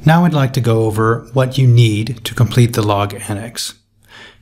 Now I'd like to go over what you need to complete the log annex.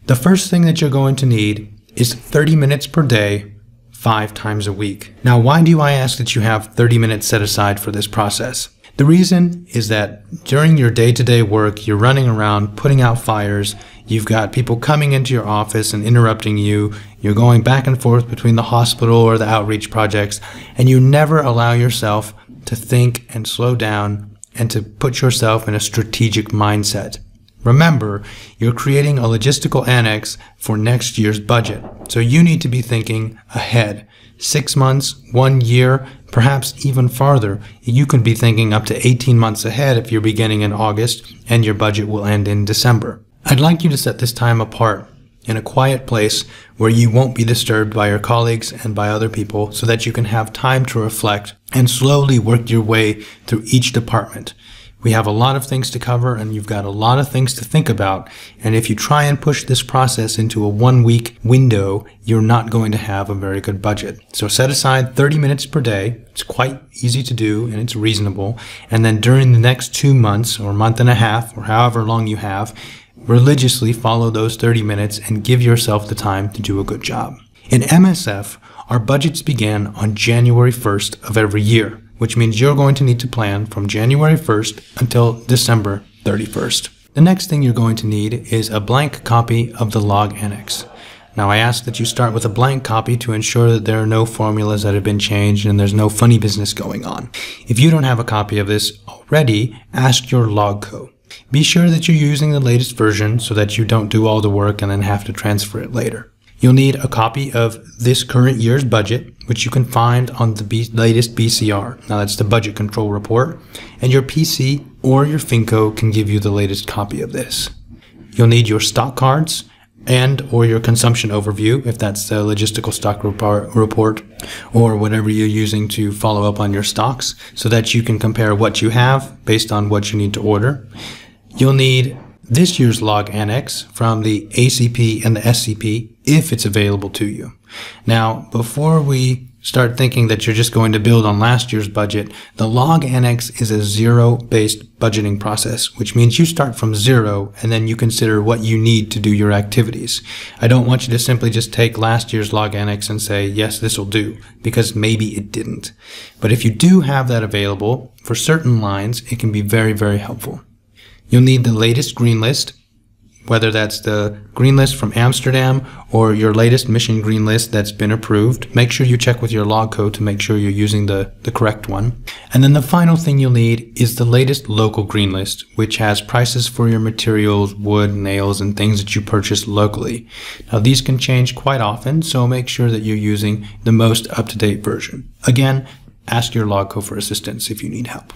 The first thing that you're going to need is 30 minutes per day, 5 times a week. Now, why do I ask that you have 30 minutes set aside for this process? The reason is that during your day-to-day work, you're running around putting out fires, you've got people coming into your office and interrupting you, you're going back and forth between the hospital or the outreach projects, and you never allow yourself to think and slow down and to put yourself in a strategic mindset. Remember, you're creating a logistical annex for next year's budget, so you need to be thinking ahead. 6 months, 1 year, perhaps even farther. You could be thinking up to 18 months ahead if you're beginning in August and your budget will end in December. I'd like you to set this time apart in a quiet place where you won't be disturbed by your colleagues and by other people, so that you can have time to reflect and slowly work your way through each department. We have a lot of things to cover and you've got a lot of things to think about, and if you try and push this process into a 1-week window, you're not going to have a very good budget. So set aside 30 minutes per day. It's quite easy to do and it's reasonable. And then during the next 2 months or month and a half or however long you have, religiously follow those 30 minutes and give yourself the time to do a good job. In MSF, our budgets begin on January 1st of every year, which means you're going to need to plan from January 1st until December 31st. The next thing you're going to need is a blank copy of the log annex. Now I ask that you start with a blank copy to ensure that there are no formulas that have been changed and there's no funny business going on. If you don't have a copy of this already, ask your log co. Be sure that you're using the latest version so that you don't do all the work and then have to transfer it later. You'll need a copy of this current year's budget, which you can find on the latest BCR. Now that's the Budget Control Report, and your PC or your Finco can give you the latest copy of this. You'll need your stock cards and or your consumption overview, if that's the logistical stock report or whatever you're using to follow up on your stocks, so that you can compare what you have based on what you need to order. You'll need this year's log annex from the ACP and the SCP if it's available to you. Now, before we start thinking that you're just going to build on last year's budget, the log annex is a zero-based budgeting process, which means you start from zero and then you consider what you need to do your activities. I don't want you to simply just take last year's log annex and say, yes, this will do, because maybe it didn't. But if you do have that available, for certain lines, it can be very, very helpful. You'll need the latest green list, whether that's the green list from Amsterdam or your latest mission green list that's been approved. Make sure you check with your log code to make sure you're using the correct one. And then the final thing you'll need is the latest local green list, which has prices for your materials, wood, nails, and things that you purchase locally. Now these can change quite often, so make sure that you're using the most up-to-date version. Again, ask your log code for assistance if you need help.